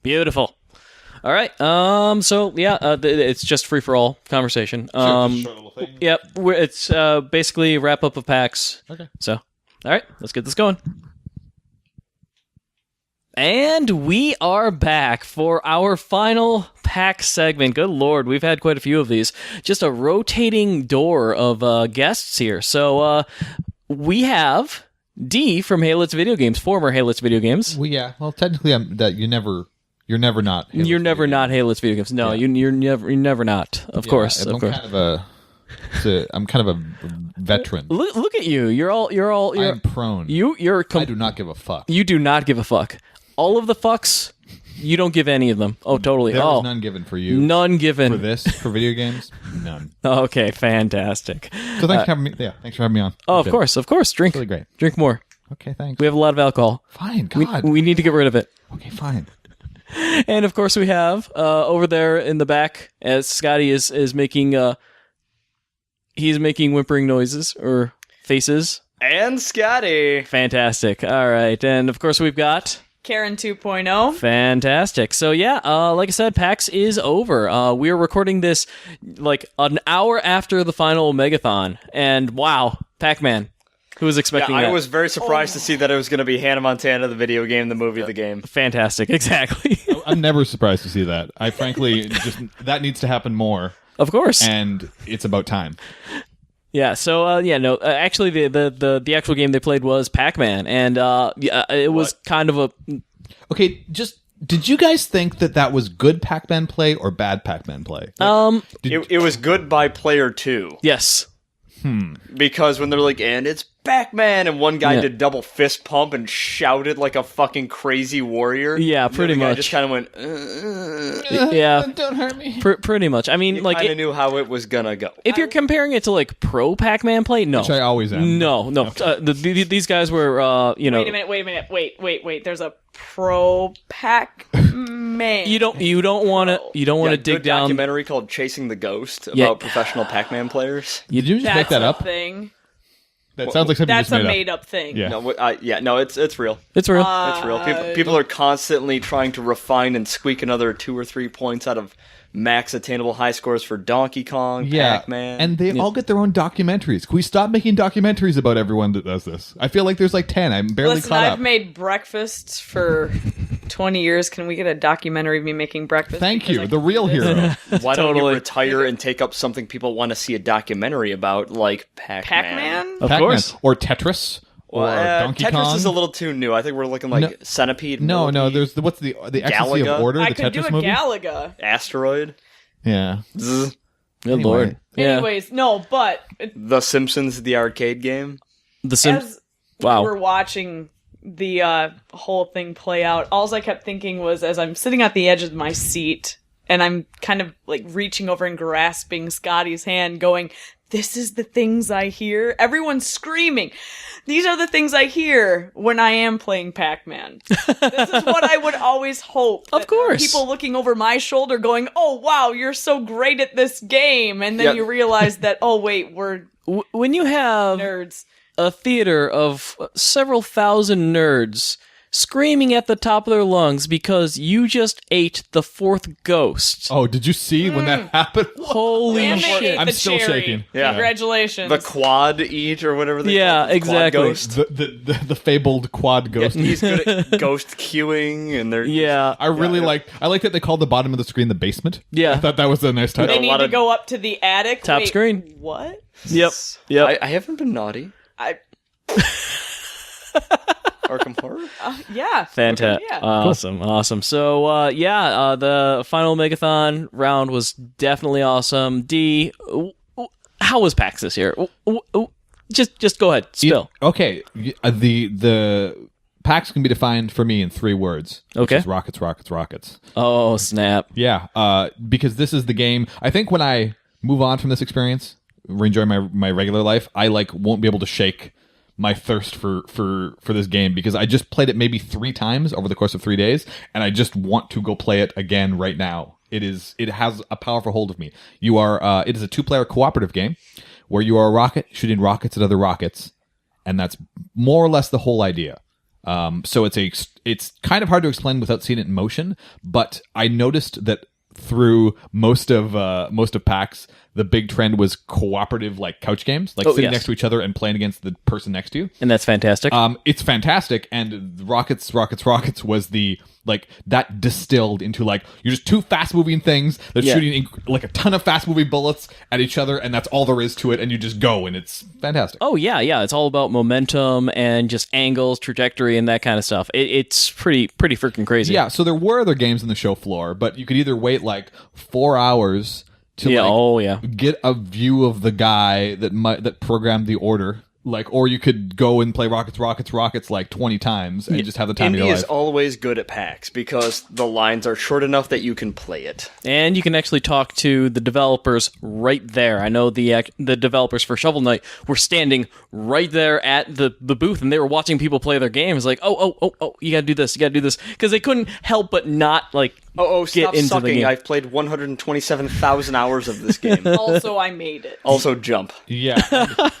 Beautiful. All right. So yeah, it's just free for all conversation. Just a short little thing. Yep. It's basically a wrap up of PAX. Okay. So, all right, let's get this going. And we are back for our final PAX segment. Good Lord, we've had quite a few of these. Just a rotating door of guests here. So we have D from Hey Let's Video Games, former Hey Let's Video Games. Well, yeah. Well, technically, you're never not. Hey, You're Let's never Video not Games. Hey Let's Video Games. No, Yeah. you're never not. Of course, I'm of course. I'm kind of a veteran. Look at you. You're I'm prone. I do not give a fuck. You do not give a fuck. All of the fucks, you don't give any of them. Oh, totally. There was none given for you. None given. For video games, none. Okay, fantastic. So thanks for having me. Yeah, thanks for having me on. Oh, of course. Drink. It's really great. Drink more. Okay, thanks. We have a lot of alcohol. Fine, God. We need to get rid of it. Okay, fine. And of course, we have over there in the back, as Scotty is making he's making whimpering noises or faces. And Scotty. Fantastic. All right, and of course we've got Karen 2.0. Fantastic. So yeah, like I said, PAX is over. We are recording this like an hour after the final Megathon, and wow, Pac-Man. Who was expecting that? I was very surprised to see that it was going to be Hannah Montana, the video game, the movie, the game. Fantastic, exactly. I'm never surprised to see that. I frankly that needs to happen more. Of course. And it's about time. Yeah, so actually the actual game they played was Pac-Man, and it was kind of a Okay, did you guys think that was good Pac-Man play or bad Pac-Man play? It was good by player 2. Yes. Because when they're like, and it's Pac-Man, and one guy did double fist pump and shouted like a fucking crazy warrior. Yeah, the pretty other guy much. just kind of went, yeah, Don't hurt me. pretty much. I mean, like, kind of knew how it was gonna go. if you're comparing it to like pro Pac-Man play, no, Which I always am. no. These guys were, Wait a minute. Wait. There's a pro Pac-Man. You don't want to dig good down. documentary called Chasing the Ghost about professional Pac-Man players. Did you just That's make that a up? thing. That sounds like something That's you a just made up thing. Yeah. No, it's real. It's real. It's real. People are constantly trying to refine and squeak another 2 or 3 points out of max attainable high scores for Donkey Kong, Pac-Man. And they all get their own documentaries. Can we stop making documentaries about everyone that does this? I feel like there's like 10. I'm barely Listen, caught I've up. made breakfasts for 20 years. Can we get a documentary of me making breakfast? Thank Because you, I the can real do this. hero. Why don't you Totally. retire and take up something people want to see a documentary about, like Pac-Man? Pac-Man? Of Pac-Man. course. Or Tetris. Or Donkey Tetris Kong. is a little too new. I think we're looking like Centipede. No, Millipede, there's what's the Ecstasy Galaga? of Order, I the could do Tetris a movie? Galaga. Asteroid, Yeah. Zzz. Good Anyway. Lord. Yeah. Anyways, no, but The Simpsons, the arcade game. The Sim. as Wow. we were watching the whole thing play out, all I kept thinking was, as I'm sitting at the edge of my seat and I'm kind of like reaching over and grasping Scotty's hand, going, this is the things I hear. Everyone's screaming. These are the things I hear when I am playing Pac-Man. This is what I would always hope. Of that there are course. people looking over my shoulder going, oh, wow, you're so great at this game. And then you realize that, oh, wait, we're When you have nerds. a theater of several thousand nerds screaming at the top of their lungs because you just ate the fourth ghost. Oh, did you see when that happened? Holy And they shit. ate I'm the still cherry. shaking. Yeah. Congratulations. The quad eat or whatever they Yeah, call it. The quad exactly. ghost. The fabled quad ghost. He's good at ghost queuing, and they're Yeah. I like that they called the bottom of the screen the basement. Yeah. I thought that was a nice touch. They a need lot to of- go up to the attic. Top Wait, screen. What? Yep. I haven't been naughty I Arkham Horror. yeah. Fantastic. Yeah. Awesome. So, the final Megathon round was definitely awesome. D, how was PAX this year? Just go ahead. Spill. Okay, the PAX can be defined for me in 3 words. Okay. Which is rockets. Oh, snap. Yeah, because this is the game. I think when I move on from this experience, enjoy my regular life, I won't be able to shake my thirst for this game because I just played it maybe 3 times over the course of 3 days, and I just want to go play it again right now. It has a powerful hold of me. It is a 2-player cooperative game where you are a rocket shooting rockets at other rockets, and that's more or less the whole idea. So it's kind of hard to explain without seeing it in motion. But I noticed that through most of PAX, the big trend was cooperative, like couch games, like sitting next to each other and playing against the person next to you. And that's fantastic. It's fantastic. And Rockets was the like that distilled into like you're just two fast moving things that's shooting like a ton of fast moving bullets at each other, and that's all there is to it, and you just go, and it's fantastic. Oh yeah, it's all about momentum and just angles, trajectory, and that kind of stuff. It's pretty freaking crazy. Yeah, so there were other games on the show floor, but you could either wait like 4 hours to get a view of the guy that programmed the order. Like, or you could go and play Rockets like 20 times and just have the time of your Indie life. is always good at PAX because the lines are short enough that you can play it. And you can actually talk to the developers right there. I know the developers for Shovel Knight were standing right there at the booth, and they were watching people play their games. Like, oh, you gotta do this, because they couldn't help but not like. Stop into sucking. the game. I've played 127,000 hours of this game. Also, I made it. Also, jump. Yeah.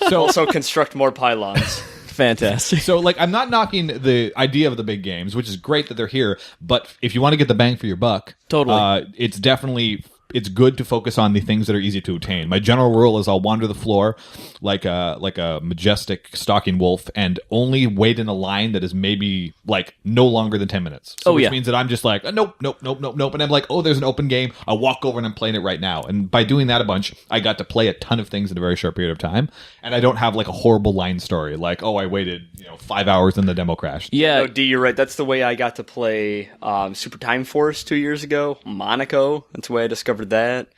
So Also, construct more pylons. Fantastic. So, like, I'm not knocking the idea of the big games, which is great that they're here, but if you want to get the bang for your buck, Totally. It's good to focus on the things that are easy to obtain. My general rule is I'll wander the floor like a majestic stalking wolf and only wait in a line that is maybe like no longer than 10 minutes. So which means that I'm just like, nope. And I'm like, there's an open game. I'll walk over and I'm playing it right now. And by doing that a bunch, I got to play a ton of things in a very short period of time. And I don't have like a horrible line story. Like, I waited 5 hours and the demo crashed. Yeah. No, D, you're right. That's the way I got to play Super Time Force 2 years ago. Monaco. That's the way I discovered that.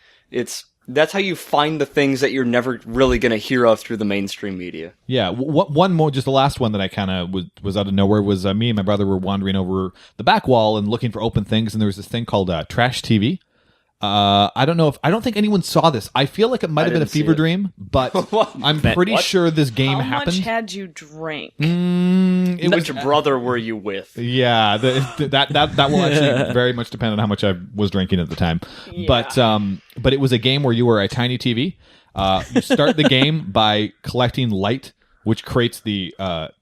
That's how you find the things that you're never really going to hear of through the mainstream media. Yeah, one more, just the last one that I kind of was out of nowhere was me and my brother were wandering over the back wall and looking for open things, and there was this thing called Trash TV. I don't think anyone saw this. I feel like it might have been a fever dream, but I'm pretty sure this game happened. How much had you drank? Which brother were you with? Yeah, that will actually very much depend on how much I was drinking at the time. Yeah. But it was a game where you were a tiny TV. You start the game by collecting light, which creates the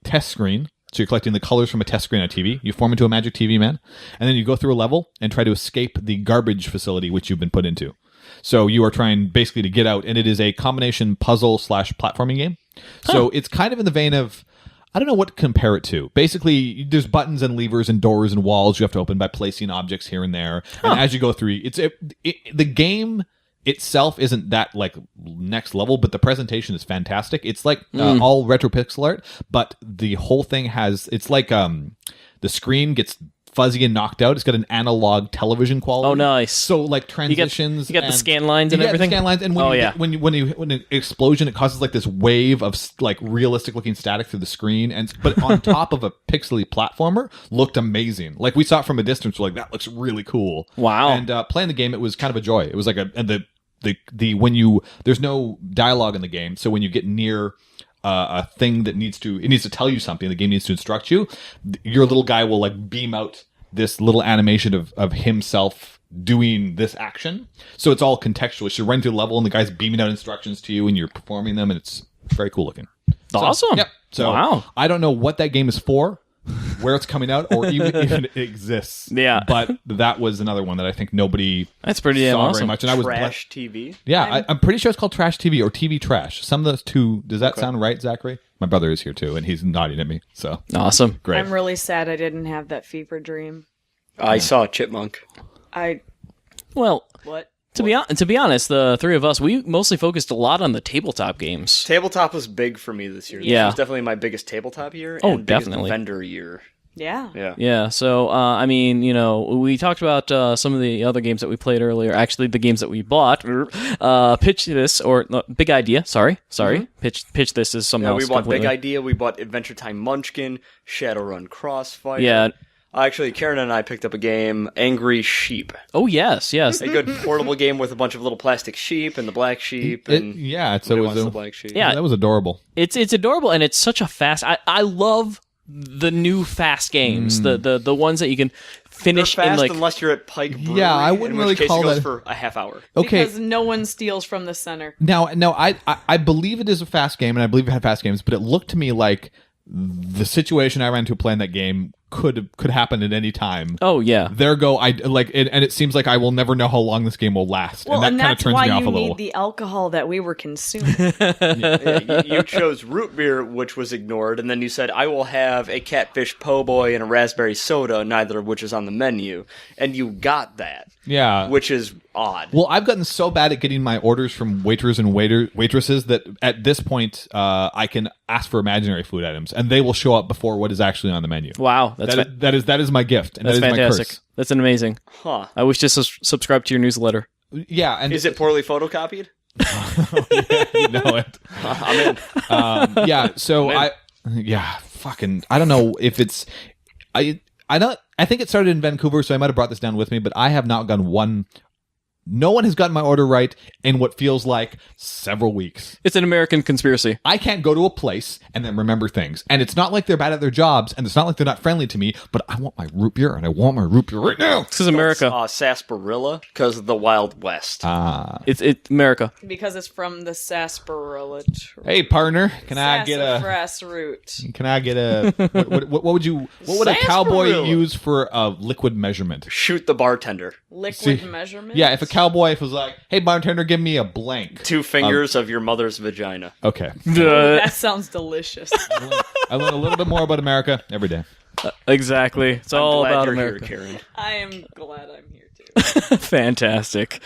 test screen. So you're collecting the colors from a test screen on a TV. You form into a magic TV man, and then you go through a level and try to escape the garbage facility which you've been put into. So you are trying basically to get out, and it is a combination puzzle / platforming game. So it's kind of in the vein of, I don't know what to compare it to. Basically, there's buttons and levers and doors and walls you have to open by placing objects here and there. And as you go through, the game itself isn't that like next level, but the presentation is fantastic. It's like all retro pixel art, but the whole thing it's like the screen gets fuzzy and knocked out. It's got an analog television quality. Oh, nice. So like transitions, you got the scan lines and everything. The scan lines, and when an explosion, it causes like this wave of like realistic looking static through the screen, but on top of a pixely platformer, looked amazing. Like we saw it from a distance, we're like, that looks really cool. Wow. And playing the game, it was kind of a joy. It was like there's no dialogue in the game, so when you get near a thing that needs to tell you something, the game needs to instruct you, your little guy will like beam out this little animation of himself doing this action. So it's all contextual. You're running through the level and the guy's beaming out instructions to you and you're performing them, and it's very cool looking. Awesome. Yep. So wow. I don't know what that game is for, where it's coming out, or even if it exists. Yeah. But that was another one that I think nobody That's pretty damn saw awesome. very much. And I was Trash TV? Yeah, I'm pretty sure it's called Trash TV or TV Trash. Some of those two. Does that sound right, Zachary? My brother is here too, and he's nodding at me. So Awesome. great. I'm really sad I didn't have that fever dream. I saw a chipmunk. Well, What? to be honest, the three of us, we mostly focused a lot on the tabletop games. Tabletop was big for me this year. Yeah. This was definitely my biggest tabletop year Oh, and biggest definitely. vendor year. Yeah. Yeah. Yeah, so, I mean, we talked about some of the other games that we played earlier. Actually, the games that we bought. Pitch this, or Big Idea, sorry. Pitch this is something else We bought completely. Big Idea, we bought Adventure Time Munchkin, Shadowrun Crossfire. Yeah. Actually, Karen and I picked up a game, Angry Sheep. Oh, yes. A good portable game with a bunch of little plastic sheep and the black sheep. And It nobody was wants the black sheep. Yeah. that was adorable. It's adorable, and it's such a fast... I love the new fast games, the ones that you can They're finish fast in, like... unless you're at Pike Brewery. Yeah, I wouldn't in which really case call it goes that- for a half hour. Okay. Because no one steals from the center. Now, I believe it is a fast game, and I believe it had fast games, but it looked to me like the situation I ran into playing that game could happen at any time. Oh yeah. There go I like it, and it seems like I will never know how long this game will last, Well, and that kind of that's turns why me off you a little. need the alcohol that we were consuming. You chose root beer, which was ignored, and then you said, I will have a catfish po' boy and a raspberry soda, neither of which is on the menu. And you got that, Yeah. which is odd. Well, I've gotten so bad at getting my orders from waiters and waitresses that at this point I can ask for imaginary food items, and they will show up before what is actually on the menu. Wow, That is my gift, and that's that is fantastic. my curse. That's an amazing. Huh. I wish to subscribe to your newsletter. Yeah, and Is it poorly photocopied? you know it. I'm in. Yeah, so Man. I don't know if it's I think it started in Vancouver, so I might have brought this down with me, but I have not gotten one. No one has gotten my order right in what feels like several weeks. It's an American conspiracy. I can't go to a place and then remember things. And it's not like they're bad at their jobs, and it's not like they're not friendly to me, but I want my root beer, and I want my root beer right now. This is America. Sarsaparilla, because of the Wild West. It's America. Because it's from the sarsaparilla tree. Hey, partner, can I get a Sassafras root. what would a cowboy Sarsaparilla. use for a liquid measurement? Shoot the bartender. Liquid See, measurement? Yeah, if a cowboy was like, "Hey, bartender, give me a blank." 2 fingers of your mother's vagina. Okay, That sounds delicious. I learn a little bit more about America every day. Exactly. It's all Glad about you're America. here, Karen. I am glad I'm here too. Fantastic.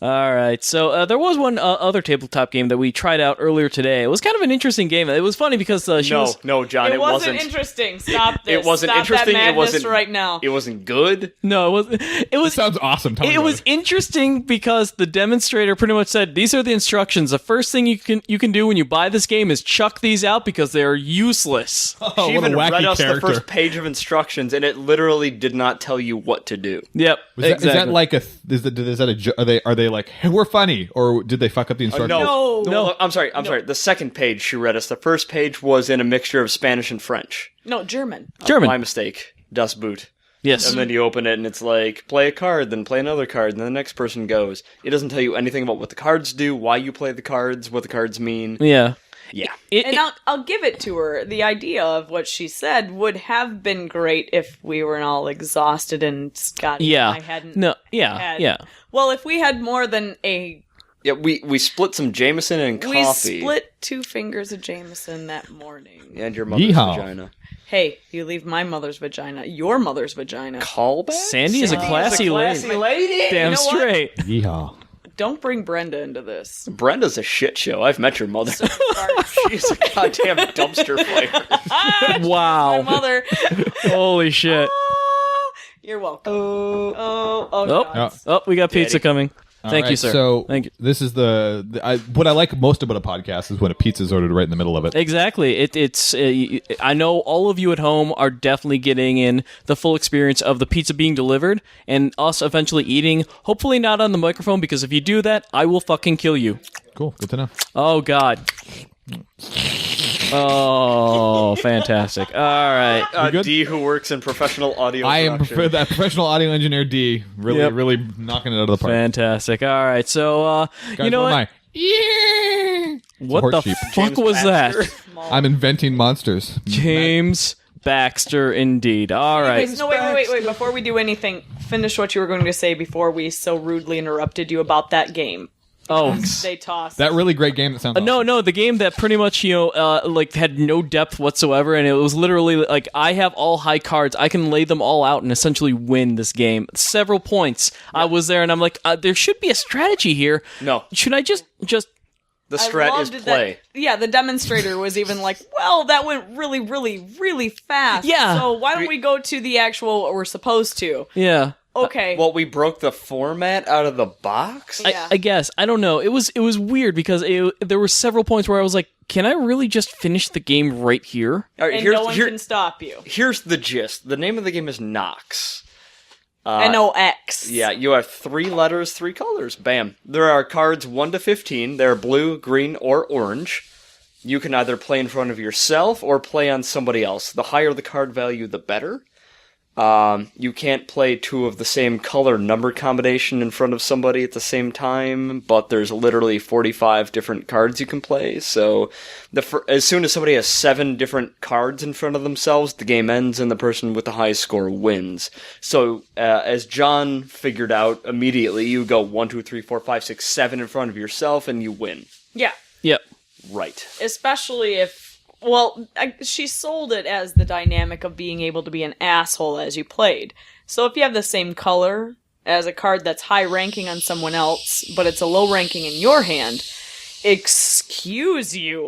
All right. So there was one other tabletop game that we tried out earlier today. It was kind of an interesting game. It was funny because No, John, It wasn't interesting. Stop this. It wasn't Stop interesting. That It wasn't right now. It wasn't good. No, it wasn't. It was. Sounds awesome. Tell me It about was interesting because the demonstrator pretty much said, "These are the instructions. The first thing you can do when you buy this game is chuck these out because they are useless." Oh, She what a even wacky read us character. the first page of instructions, and it literally did not tell you what to do. Yep. Is that exactly. like is that a are they like, hey, we're funny, or did they fuck up the instructions? No. I'm sorry. The second page she read us. The first page was in a mixture of Spanish and French. No, German. German? My mistake. Das Boot. Yes. And then you open it, and it's like, play a card, then play another card, and then the next person goes. It doesn't tell you anything about what the cards do, why you play the cards, what the cards mean. Yeah. Yeah. And I'll give it to her. The idea of what she said would have been great if we were all exhausted and Scotty Yeah. and I hadn't. No. Yeah. had- Yeah. Well, if we had more than a. Yeah, we split some Jameson and We coffee. split 2 fingers of Jameson that morning. And your mother's Yeehaw. vagina. Hey, you leave my mother's vagina, your mother's vagina. Callback? Sandy is a classy lady. lady. Damn You know what? straight. Yeehaw. Don't bring Brenda into this. Brenda's a shit show. I've met your mother. She's a goddamn dumpster fire. My Wow. mother. Holy shit. You're welcome. Oh, God. oh, we got pizza Daddy. coming. Thank All you, right, sir. So Thank you. this is what I like most about a podcast is when a pizza's ordered right in the middle of it. Exactly. It's. I know all of you at home are definitely getting in the full experience of the pizza being delivered and us eventually eating. Hopefully not on the microphone, because if you do that, I will fucking kill you. Cool. Good to know. Oh God. Oh, fantastic! All right. good? D, who works in professional audio I am production. that professional audio engineer D. Really, Yep. really knocking it out of the park. Fantastic. All right. So, Guys, you know what am what? I? What horse the sheep. fuck James was Baxter. that? I'm inventing monsters. James Baxter, indeed. All right. No, wait. Before we do anything, finish what you were going to say before we so rudely interrupted you about that game. Oh. They tossed. That really great game that sounds awesome. No, the game that pretty much, like had no depth whatsoever, and it was literally like, I have all high cards, I can lay them all out and essentially win this game. Several points. I was there, and I'm like, there should be a strategy here. No. Should I just The I strat is loved that- play. yeah, the demonstrator was even like, well, that went really, really, really fast. Yeah. So why don't we go to the actual what we're supposed to? yeah. Okay. Well, we broke the format out of the box? Yeah. I guess I don't know. It was weird because there were several points where I was like, can I really just finish the game right here? All right, and no one can stop you. here's the gist. The name of the game is Nox. NOX. Yeah, you have 3 letters, 3 colors. Bam. There are cards 1 to 15. They're blue, green, or orange. You can either play in front of yourself or play on somebody else. The higher the card value, the better. You can't play two of the same color number combination in front of somebody at the same time, but there's literally 45 different cards you can play. So as soon as somebody has 7 different cards in front of themselves, the game ends and the person with the highest score wins. So as John figured out immediately, you go 1, 2, 3, 4, 5, 6, 7 in front of yourself and you win. Yeah. Yep. Right. Especially if... Well, she sold it as the dynamic of being able to be an asshole as you played. So if you have the same color as a card that's high ranking on someone else, but it's a low ranking in your hand, excuse you.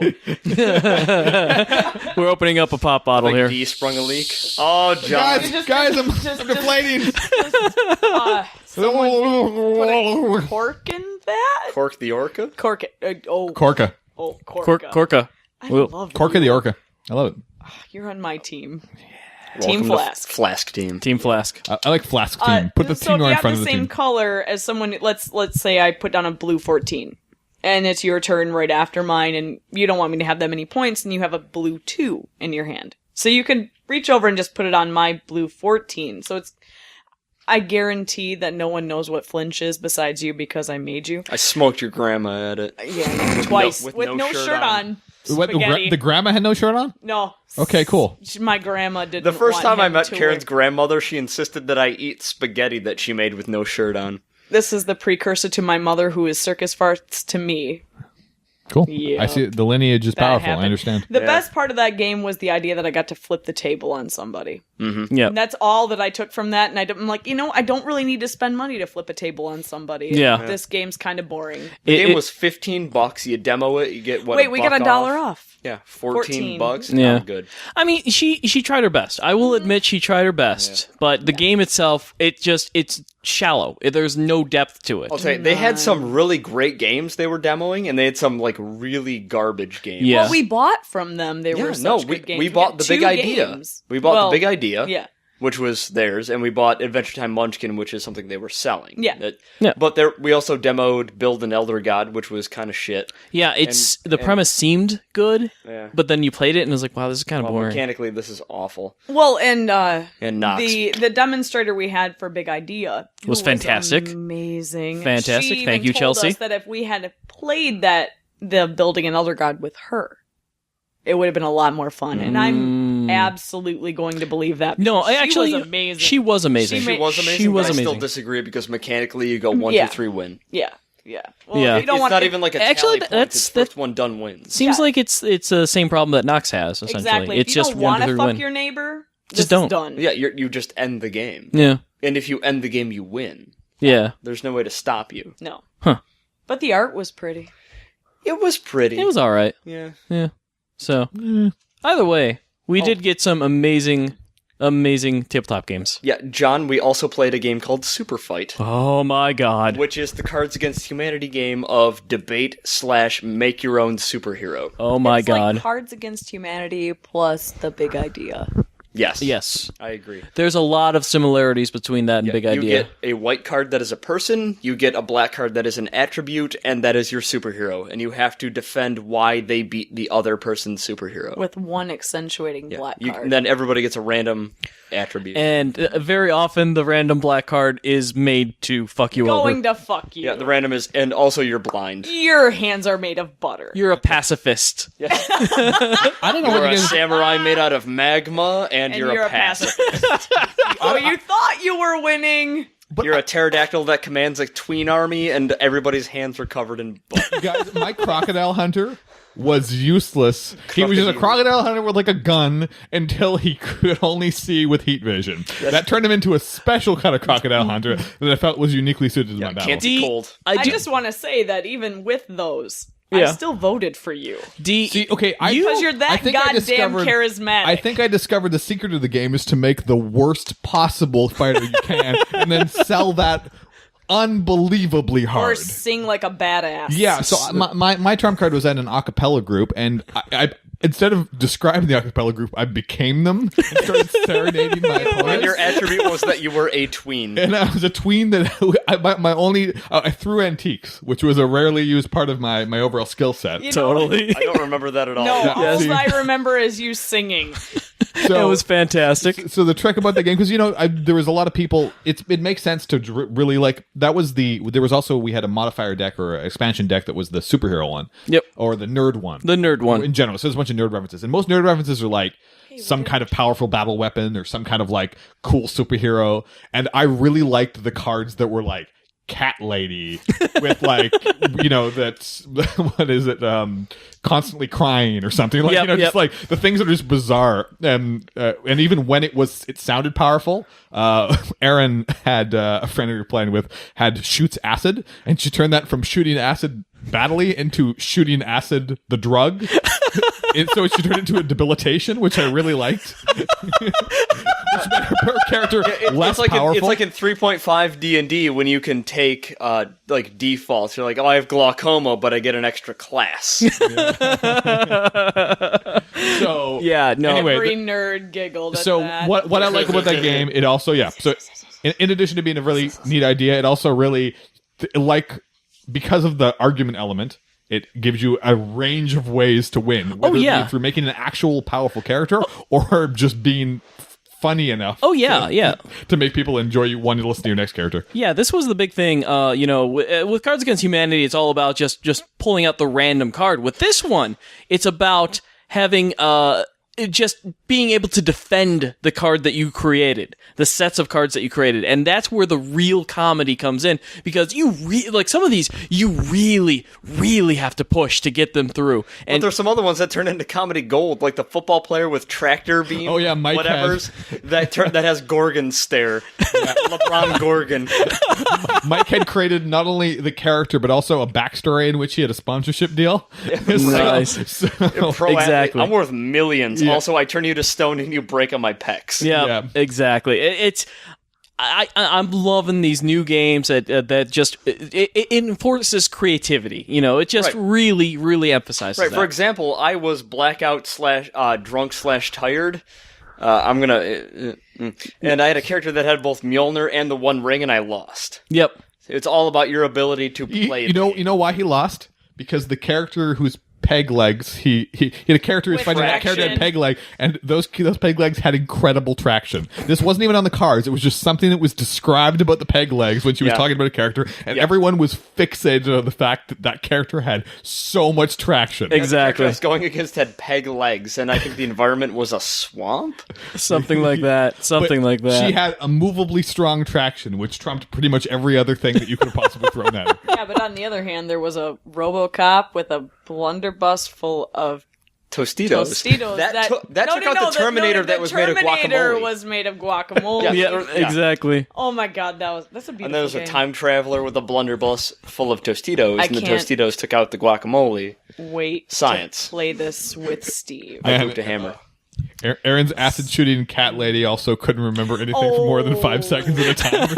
We're opening up a pop bottle Like here. D sprung a leak. Oh, John. Guys, I'm deflating. Someone put a cork in that? Cork the Orca? Cork it. Corka. Oh, Corka. Corka. I Well, love Corka you. the Orca. I love it. You're on my team. Welcome Team to Flask. Flask team. Team Flask. I like Flask team. Put the so team if right you in have front the of the same team. color as someone, let's say I put down a blue 14, and it's your turn right after mine, and you don't want me to have that many points, and you have a blue 2 in your hand. So you can reach over and just put it on my blue 14. So I guarantee that no one knows what flinch is besides you because I made you. I smoked your grandma at it. Yeah, twice. with with no no shirt shirt on. on. What, Spaghetti. the grandma had no shirt on? No. Okay, cool. My grandma didn't The first want time I him met to Karen's wear- grandmother, she insisted that I eat spaghetti that she made with no shirt on. This is the precursor to my mother, who is circus farts to me. Cool. Yeah. I see the lineage is That powerful. happened. I understand. The Yeah. best part of that game was the idea that I got to flip the table on somebody. Yeah. And that's all that I took from that. And I'm like, I don't really need to spend money to flip a table on somebody. Yeah. This game's kind of boring. The game was $15. You demo it, you get what? Wait, we got $1 $1 off. Yeah, 14 bucks. Yeah. Not good. I mean, she tried her best. I will admit she tried her best. But the game itself, it's shallow. There's no depth to it. I'll tell you, they had some really great games they were demoing, and they had some like really garbage games. Yeah. What we bought from them, they were such we good games. we bought got the big 2 idea. games. We bought Well, the big idea. Yeah. Which was theirs, and we bought Adventure Time Munchkin, which is something they were selling. Yeah. Yeah. But we also demoed Build an Elder God, which was kind of shit. Yeah, the premise seemed good, Yeah. but then you played it and it was like, wow, this is kind of Well, boring. mechanically, this is awful. Well, and Knox. the demonstrator we had for Big Idea who Was fantastic. amazing, Fantastic. She Thank even you, told Chelsea. us that if we had played the Building an Elder God with her, it would have been a lot more fun. And I'm absolutely going to believe that. No, She actually, was amazing. She was amazing. She was amazing. She was but I still amazing. disagree because mechanically, you go 1, Yeah. 2, 3, win. Yeah. Well, Yeah. you don't It's want not even like a Actually, tally point. that's- It's first one done wins. Seems Yeah. like it's the same problem that Nox has, essentially. exactly. It's if you just don't 1 want to to 3 fuck win. your neighbor, Just this don't. Is done. Yeah, you just end the game. Yeah. And if you end the game, you win. Yeah. There's no way to stop you. No. Huh. But the art was pretty. It was pretty. It was all right. Yeah. Yeah. So, either way, we did get some amazing tabletop games. Yeah, John, we also played a game called Super Fight, Oh my god. which is the Cards Against Humanity game of debate/make your own superhero. Oh my It's god. like Cards Against Humanity plus the Big Idea. Yes. Yes. I agree. There's a lot of similarities between that and Big You Idea. get a white card that is a person, you get a black card that is an attribute, and that is your superhero. And you have to defend why they beat the other person's superhero. With one accentuating black card. Then everybody gets a random attribute. And very often the random black card is made to fuck you Going over. to fuck you. Yeah, the random is, and also you're blind. Your hands are made of butter. You're a pacifist. I don't know You're what a you guys. samurai made out of magma, and you're a pacifist. Oh, you thought you were winning. You're a pterodactyl that commands a tween army, and everybody's hands are covered in blood. Guys, my crocodile hunter was useless. He was just a crocodile hunter with like a gun until he could only see with heat vision. That turned him into a special kind of crocodile hunter that I felt was uniquely suited to my battle. Can't see cold. I just want to say that even with those, Yeah. I still voted for you. See, okay, Because you're that goddamn charismatic. I think I discovered the secret of the game is to make the worst possible fighter you can, and then sell that unbelievably Or hard. sing like a badass. Yeah, so my trump card was at an a cappella group, and I instead of describing the a cappella group, I became them and started serenading my And opponents. your attribute was that you were a tween. And I was a tween that I threw antiques, which was a rarely used part of my overall skill set. You know, Totally. I don't remember that at all. No, Yeah. all See. I remember is you singing. It was fantastic. So the trick about the game, because there was a lot of people. It makes sense to really like. That was there was also we had a modifier deck or an expansion deck that was the superhero one. Yep. Or the nerd one. The nerd one. In general, so there's a bunch of nerd references, and most nerd references are like some kind of powerful battle weapon or some kind of like cool superhero. And I really liked the cards that were like cat lady with like that's what is it constantly crying or something like just like the things that are just bizarre and even when it sounded powerful. Aaron had a friend we were playing with had shoots acid, and she turned that from shooting acid badly into shooting acid the drug. And so she turned into a debilitation, which I really liked. Which made her character less powerful. It's like in 3.5 D&D when you can take like defaults. You're like, oh, I have glaucoma, but I get an extra class. So anyway, every nerd giggled at that. what I like about that game, it also so in addition to being a really neat idea, it also really because of the argument element. It gives you a range of ways to win. Whether it be through making an actual powerful character or just being funny enough. To make people enjoy you wanting to listen to your next character. Yeah, this was the big thing. With Cards Against Humanity, it's all about just pulling out the random card. With this one, it's about having just being able to defend the card that you created, the sets of cards that you created, and that's where the real comedy comes in, because like some of these you really have to push to get them through. And but there's some other ones that turn into comedy gold, like the football player with tractor beam. Oh yeah, Mike whatever's that has Gorgon stare, LeBron Gorgon. Mike had created not only the character but also a backstory in which he had a sponsorship deal. Nice. Exactly. I'm worth millions. Yeah. Also, I turn you to stone and you break on my pecs. Yeah, exactly. I'm loving these new games that just it enforces creativity. It just really emphasizes that. For example, I was blackout / drunk / tired. And I had a character that had both Mjolnir and the One Ring, and I lost. Yep. It's all about your ability to play. You know why he lost? Because the character who's peg legs. He had a character who was fighting that character had peg leg, and those peg legs had incredible traction. This wasn't even on the cards. It was just something that was described about the peg legs when she was talking about a character, and everyone was fixated on the fact that that character had so much traction. Exactly. I was going against had peg legs, and I think the environment was a swamp. Something like that. She had a movably strong traction, which trumped pretty much every other thing that you could have possibly thrown at her. Yeah, but on the other hand, there was a RoboCop with a blunderbuss full of Tostitos. That took out the Terminator that was made of guacamole. The Terminator was made of guacamole. Yeah, exactly. Oh my god, that's a beautiful And there was game. a time traveler with a blunderbuss full of Tostitos, and the Tostitos took out the guacamole. Wait Science. to play this with Steve. I moved a hammer. Aaron's acid shooting cat lady also couldn't remember anything for more than 5 seconds at a time.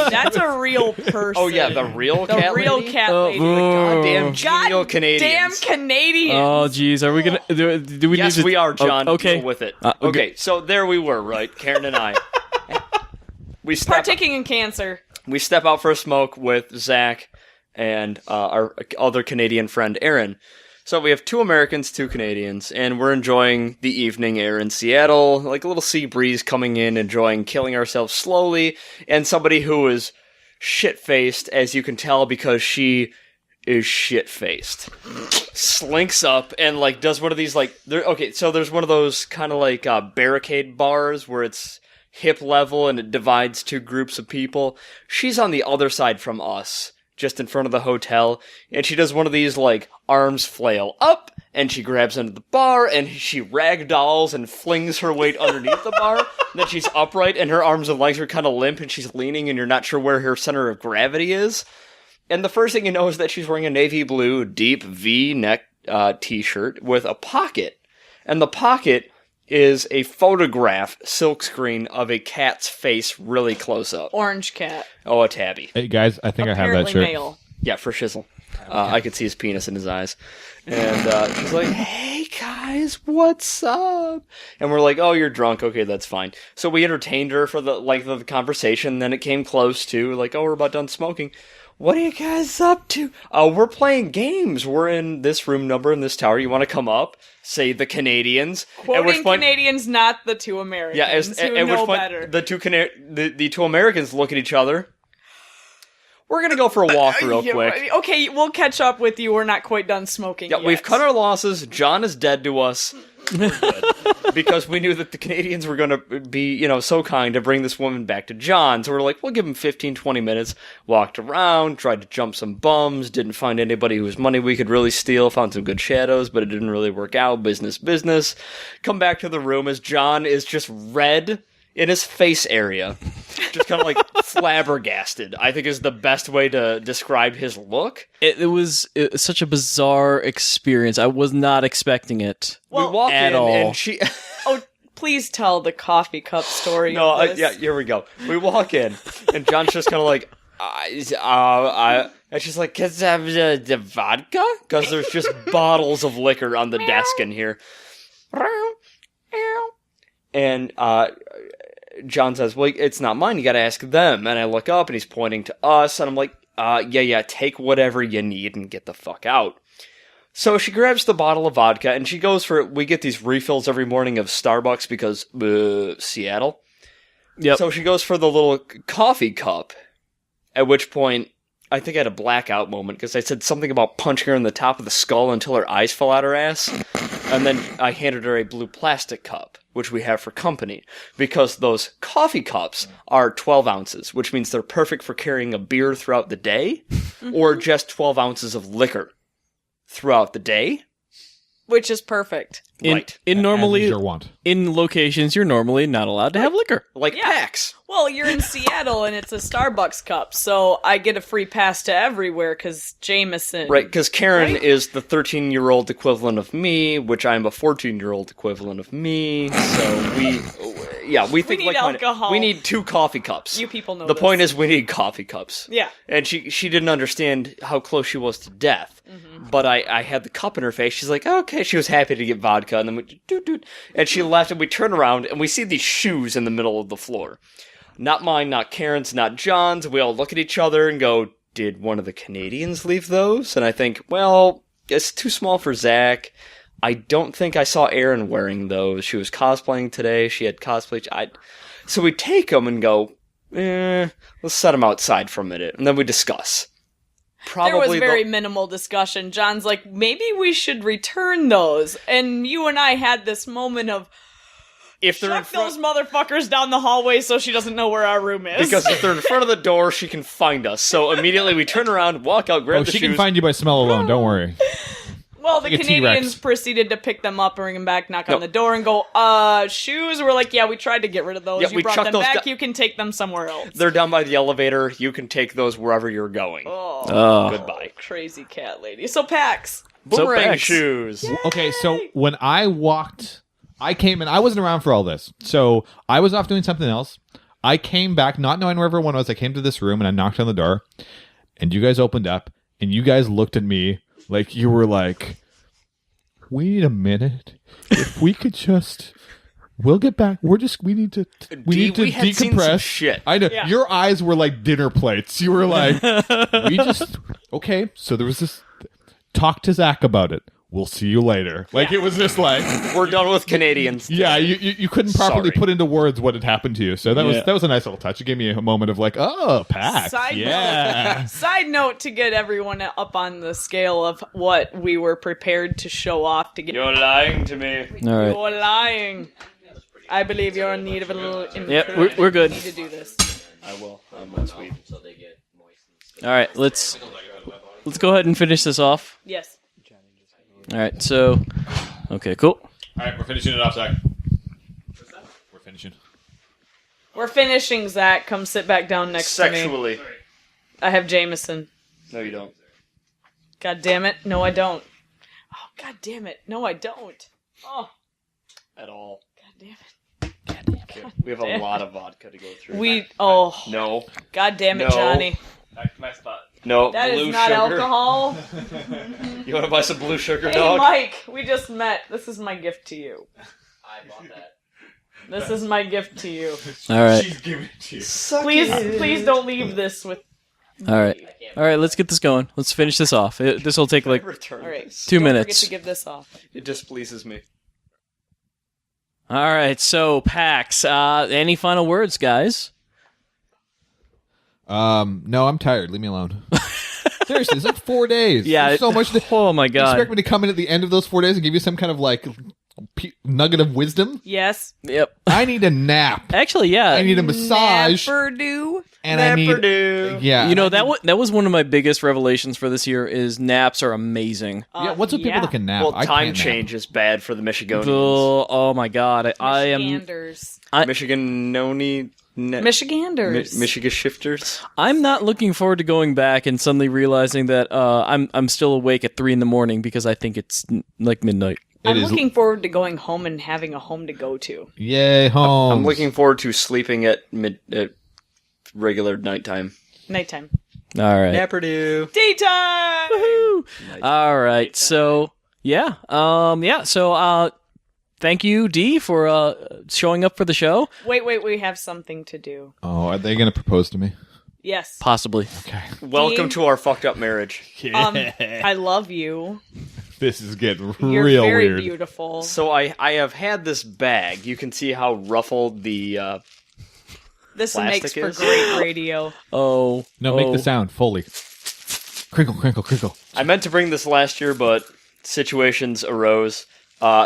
That's a real person. Oh yeah, the real cat lady? Cat lady. Goddamn genial Canadians. Damn Canadians. Oh jeez, are we gonna do we Yes, need to, we are, John. okay. Deal with it. Okay, so there we were, right? Karen and I. Partaking in cancer. We step out for a smoke with Zach and our other Canadian friend, Aaron. So we have 2 Americans, 2 Canadians, and we're enjoying the evening air in Seattle, like a little sea breeze coming in, enjoying killing ourselves slowly, and somebody who is shit-faced, as you can tell, because she is shit-faced. Slinks up and, like, does one of these, like... so there's one of those kind of, like, barricade bars where it's hip level and it divides 2 groups of people. She's on the other side from us, just in front of the hotel, and she does one of these, like, arms flail up, and she grabs onto the bar, and she ragdolls and flings her weight underneath the bar. Then she's upright, and her arms and legs are kind of limp, and she's leaning, and you're not sure where her center of gravity is. And the first thing you know is that she's wearing a navy blue, deep V-neck t-shirt with a pocket. And the pocket is a photograph silkscreen of a cat's face really close up. Orange cat. Oh, a tabby. Hey guys, I think Apparently I have that shirt. Male. Yeah, for shizzle. I could see his penis in his eyes. And she's like, hey guys, what's up? And we're like, oh, you're drunk. Okay, that's fine. So we entertained her for the length of the conversation. Then it came close to like, oh, we're about done smoking. what are you guys up to? We're playing games. We're in this room number in this tower. You want to come up? Say the Canadians. Quoting Canadians, not the two Americans. Yeah, who know better. The two Americans look at each other. We're gonna go for a walk real quick. Okay, we'll catch up with you. We're not quite done smoking yet. We've cut our losses. John is dead to us. We're good. Because we knew that the Canadians were going to be, so kind to bring this woman back to John. So we're like, we'll give him 15, 20 minutes. Walked around, tried to jump some bums, didn't find anybody whose money we could really steal, found some good shadows, but it didn't really work out. Business. Come back to the room as John is just red in his face area. Just kind of like flabbergasted, I think is the best way to describe his look. It was such a bizarre experience. I was not expecting it. We walk at in all. and she... Oh, please tell the coffee cup story. No, of this. yeah, here we go. We walk in, and John's just kind of like, and she's like, "Can I have the vodka?" Because there's just bottles of liquor on the desk in here. And John says, "Well, it's not mine. You got to ask them." And I look up, and he's pointing to us, and I'm like, yeah, take whatever you need and get the fuck out." So she grabs the bottle of vodka, and she goes for it. We get these refills every morning of Starbucks because Seattle. Yep. So she goes for the little coffee cup, at which point I think I had a blackout moment because I said something about punching her in the top of the skull until her eyes fell out her ass. And then I handed her a blue plastic cup, which we have for company, because those coffee cups are 12 ounces, which means they're perfect for carrying a beer throughout the day, or just 12 ounces of liquor throughout the day. Which is perfect. Right. In normally As your want. in locations you're normally not allowed to have liquor. Like Yeah. PAX. Well, you're in Seattle and it's a Starbucks cup, so I get a free pass to everywhere because Jameson. Right, because Karen Right? is the 13-year-old equivalent of me, which I'm a 14-year-old equivalent of me. So we think need like alcohol. we need 2 coffee cups. You people know The this. point is we need coffee cups. Yeah. And she didn't understand how close she was to death. Mm-hmm. But I had the cup in her face. She's like, okay. She was happy to get vodka. And then we doot. And she left, and we turn around, and we see these shoes in the middle of the floor. Not mine, not Karen's, not John's. We all look at each other and go, did one of the Canadians leave those? And I think, well, it's too small for Zach. I don't think I saw Erin wearing those. She was cosplaying today. She had cosplay. So we take them and go, let's set them outside for a minute. And then we discuss. There was very minimal discussion. John's like, maybe we should return those. And you and I had this moment of, if they're in chuck front, those motherfuckers down the hallway so she doesn't know where our room is. because if they're in front of the door, she can find us. So immediately we turn around, walk out, grab the She shoes. can find you by smell alone. Don't worry. Well, the Like a Canadians T-Rex. proceeded to pick them up, bring them back, knock No. on the door, and go, shoes? We're like, yeah, we tried to get rid of those. Yeah, You we brought chucked them those back. da- You can take them somewhere else. They're down by the elevator. You can take those wherever you're going. Oh, Goodbye. crazy cat lady. So, PAX. Boomerang PAX. shoes. Okay, so when I walked, I came in. I wasn't around for all this, so I was off doing something else. I came back, not knowing where everyone was. I came to this room and I knocked on the door, and you guys opened up, and you guys looked at me like you were like, "We need a minute. If we could just, we'll get back. We need to we had seen some decompress." shit. I know Yeah. your eyes were like dinner plates. You were like, "We just okay." So there was this. Talk to Zach about it. We'll see you later. Like it was just like. We're done with Canadians. Yeah, you couldn't properly Sorry. put into words what had happened to you. So that Yeah. was a nice little touch. It gave me a moment of like, oh, PAX. Side Yeah. Side note to get everyone up on the scale of what we were prepared to show off to get. You're lying to me. All right. You're lying. I believe you're in need of a little. Yep, we're good. We need to do this. I will. Once we. All right, let's go ahead and finish this off. Yes. All right. So, okay, cool. All right, we're finishing it off, Zach. We're finishing. We're finishing, Zach. Come sit back down next to me. Sexually. I have Jameson. No, you don't. God damn it. No, I don't. Oh, god damn it. No, I don't. Oh, At all. god damn it. We have a lot of vodka to go through. Oh, No. god damn it, No. Johnny. Back to my spot. No, That blue is not sugar. alcohol. You want to buy some blue sugar, Hey, dog? Mike, we just met. This is my gift to you. I bought that. This is my gift to you. All right. She's giving it to you. Suck Please, it. please don't leave this with All right, let's get this going. Let's finish this off. This will take like Return All right. this. 2 Don't minutes. forget to give this off. It displeases me. All right, so PAX. Any final words, guys? No, I'm tired. Leave me alone. Seriously, it's like 4 days. Yeah. There's so much. Oh my You god. expect me to come in at the end of those 4 days and give you some kind of like nugget of wisdom? Yes. Yep. I need a nap. Actually, yeah. I need a massage. Napperdo. And I need. Napperdo. Yeah. You know that was one of my biggest revelations for this year. Is naps are amazing. Yeah. What's with people that can nap? Well, I time can't nap. change is bad for the Michigonians. Oh my god. I am. Michiganders. Michiganoni... Michiganders. Michigan shifters. I'm not looking forward to going back and suddenly realizing that I'm still awake at 3 a.m. because I think it's like midnight. I'm It is- looking forward to going home and having a home to go to. Yay, home. I'm looking forward to sleeping at regular nighttime. Nighttime. All right. Napperdo. Daytime! Woohoo! All right. So yeah. So thank you, Dee, for showing up for the show. Wait, we have something to do. Oh, are they going to propose to me? Yes. Possibly. Okay. Welcome to our fucked up marriage. I love you. This is getting You're real very weird. beautiful. So I have had this bag. You can see how ruffled the This plastic makes for is. great radio. Oh. No, make the sound fully. Crinkle, crinkle, crinkle. I meant to bring this last year, but situations arose.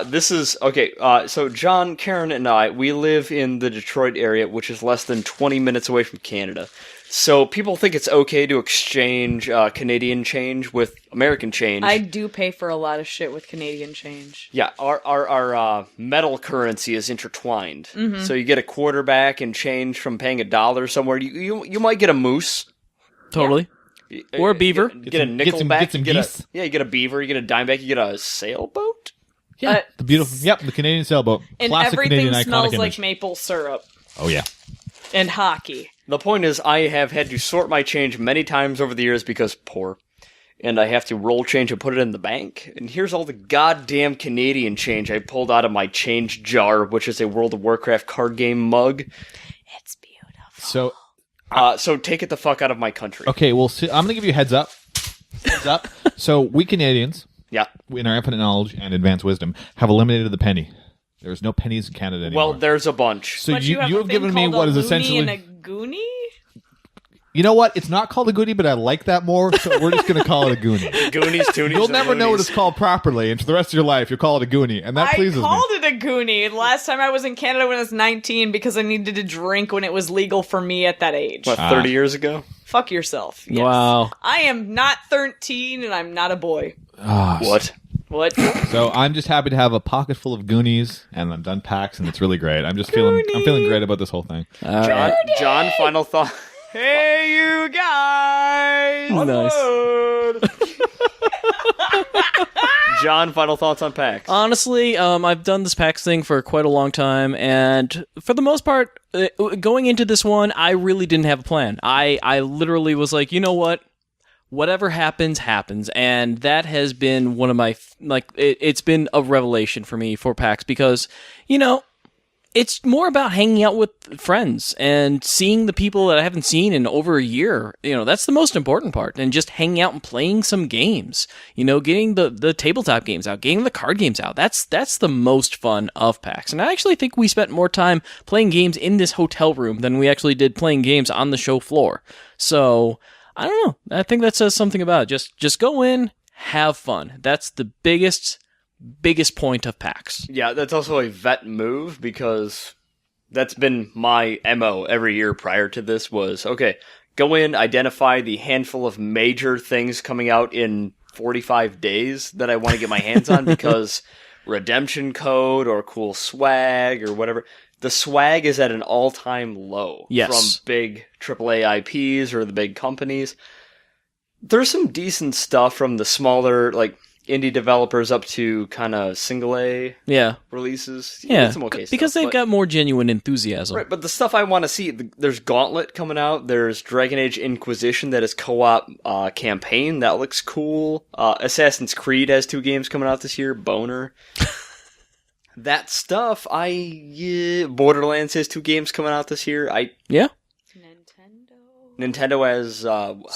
This is okay. So John, Karen, and I, we live in the Detroit area, which is less than 20 minutes away from Canada. So people think it's okay to exchange Canadian change with American change. I do pay for a lot of shit with Canadian change. Yeah, our metal currency is intertwined. So you get a quarter back in change from paying $1 somewhere. You might get a moose. Totally. Or a beaver. Get a nickel some- back. get some you geese. you get a beaver. You get a dime back. You get a sailboat. Yeah, the beautiful. Yep, the Canadian sailboat. And Classic everything Canadian iconic smells image. like maple syrup. Oh yeah. And hockey. The point is, I have had to sort my change many times over the years because poor. And I have to roll change and put it in the bank. And here's all the goddamn Canadian change I pulled out of my change jar, which is a World of Warcraft card game mug. It's beautiful. So So take it the fuck out of my country. okay, well, I'm gonna give you a heads up. Heads up. So we Canadians, Yeah. in our infinite knowledge and advanced wisdom, have eliminated the penny. There's no pennies in Canada anymore. Well, there's a bunch. so But you have a have thing given me called what a is loony essentially. and a goonie? You know what? It's not called a goonie, but I like that more. So we're just gonna call it a goonie. Goonies, Toonies, You'll and never know what Loonies. it's called properly, and for the rest of your life, you'll call it a goonie, and that I pleases called me. it a goonie last time I was in Canada when I was 19 because I needed to drink when it was legal for me at that age. What, 30 years ago? Fuck yourself. Yes. Wow. I am not 13 and I'm not a boy. What? What? So I'm just happy to have a pocket full of Goonies, and I'm done PAX, and it's really great. I'm feeling great about this whole thing. John, final thought. Hey, you guys! Nice. John, final thoughts on PAX. Honestly, I've done this PAX thing for quite a long time, and for the most part, going into this one, I really didn't have a plan. I literally was like, you know what? Whatever happens, happens, and that has been one of my it's been a revelation for me for PAX because, you know, it's more about hanging out with friends and seeing the people that I haven't seen in over a year. You know, that's the most important part. And just hanging out and playing some games. You know, getting the tabletop games out, getting the card games out. That's the most fun of PAX. And I actually think we spent more time playing games in this hotel room than we actually did playing games on the show floor. So, I don't know. I think that says something about it. Just go in, have fun. That's the biggest point of PAX. Yeah, that's also a vet move because that's been my MO every year prior to this was, okay, go in, identify the handful of major things coming out in 45 days that I want to get my hands on because redemption code or cool swag or whatever. The swag is at an all-time low Yes. from big AAA IPs or the big companies. There's some decent stuff from the smaller, like, indie developers up to kind of single A Yeah. releases. Yeah. Some okay Because stuff, they've but- got more genuine enthusiasm. Right, but the stuff I want to see, there's Gauntlet coming out, there's Dragon Age Inquisition that is co-op campaign, that looks cool. Assassin's Creed has 2 games coming out this year, Boner. That stuff, Borderlands has 2 games coming out this year, Yeah. Nintendo. Nintendo has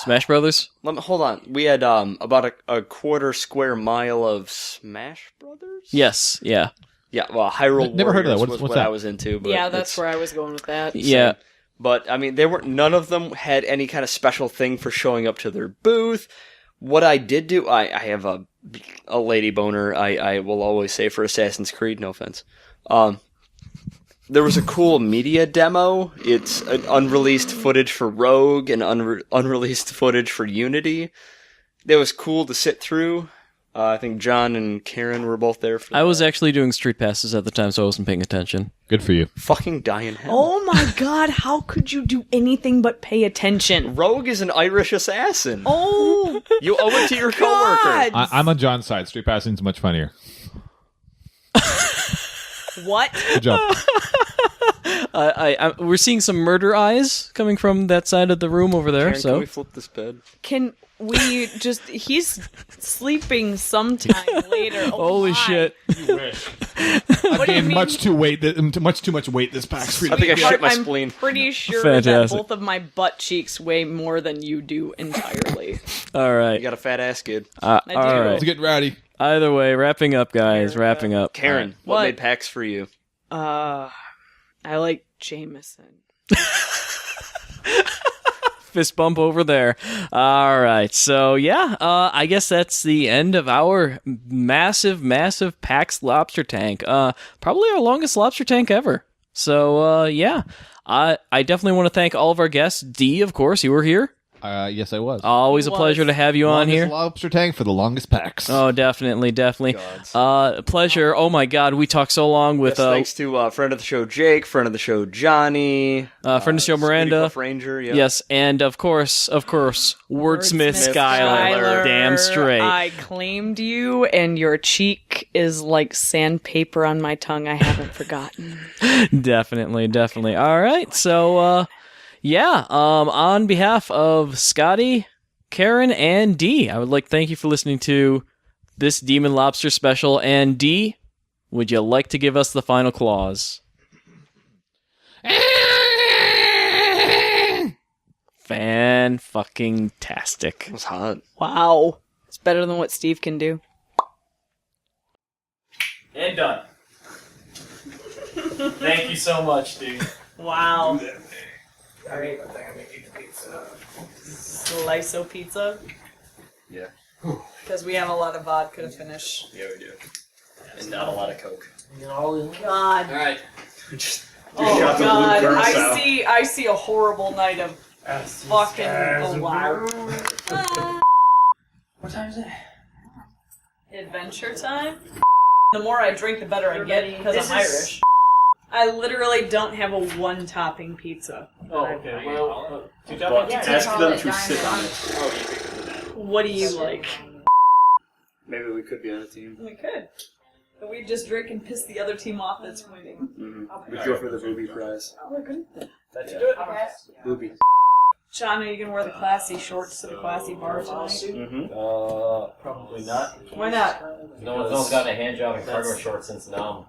Smash Brothers. hold on. We had about a quarter square mile of Smash Brothers. Yes. Yeah. Yeah. Well, Hyrule Never heard of that. Warriors was What's what that? I was into. But Yeah, that's where I was going with that. Yeah. But I mean, they weren't. None of them had any kind of special thing for showing up to their booth. What I did do, I have a lady boner. I will always say for Assassin's Creed. No offense. There was a cool media demo. It's an unreleased footage for Rogue and unreleased footage for Unity. That was cool to sit through. I think John and Karen were both there. For I was actually doing street passes at the time, so I wasn't paying attention. Good for you. fucking dying hell. Oh my god, how could you do anything but pay attention? Rogue is an Irish assassin. Oh, You owe it to your God. coworker. I'm on John's side. Street passing's much funnier. what? Good job. We're seeing some murder eyes coming from that side of the room over there. Karen, So can we flip this bed? Can we just... He's sleeping sometime later. Oh holy my. shit! What do you mean? Much too much weight this PAX Prime. I think I shit my I'm spleen. pretty sure Fantastic. that both of my butt cheeks weigh more than you do entirely. All You right. got a fat ass kid. All do. right. It's getting rowdy. Either way, wrapping up, guys. Wrapping up. Karen, what What? made PAX for you? I like Jameson. Fist bump over there. All right. So, yeah, I guess that's the end of our massive PAX Lobster Tank. Probably our longest Lobster Tank ever. So, yeah, I definitely want to thank all of our guests. Dee, of course, you were here. Yes, I was. Always a Was. pleasure to have you on Longest here. Lobster tank for the longest PAX. Oh, definitely. Gods. Pleasure. Oh, my God. We talked so long with Yes, thanks to friend of the show Jake, friend of the show Johnny, friend of the show Miranda. Puff Ranger. Yep. Yes, and of course, Wordsmith Skylar. Damn straight. I claimed you, and your cheek is like sandpaper on my tongue. I haven't forgotten. Definitely. All right. So, yeah, on behalf of Scotty, Karen, and Dee, I would like to thank you for listening to this Demon Lobster special. And Dee, would you like to give us the final clause? Fan-fucking-tastic. It was hot. Wow. It's better than what Steve can do. And done. Thank you so much, dude. Wow. Alright. Slice of pizza? Yeah. Because we have a lot of vodka to finish. Yeah, we do. And not a lot of Coke. God. Alright. Just Oh shots of God. Blue Curacao. I see a horrible night of fucking wow. What time is it? Adventure time? The more I drink, the better I get because I'm Irish. I literally don't have a one-topping pizza. Oh, okay. Well, But ask them to sit on it. What do you like? Maybe we could be on a team. We could. But we just drink and piss the other team off that's winning. Mm-hmm. We'd go for the booby prize. Oh, we're good. Booby. John, are you gonna wear the classy shorts to the classy bar tonight? Mm-hmm. Probably not. Why not? No one's gotten a hand job in cargo shorts since now.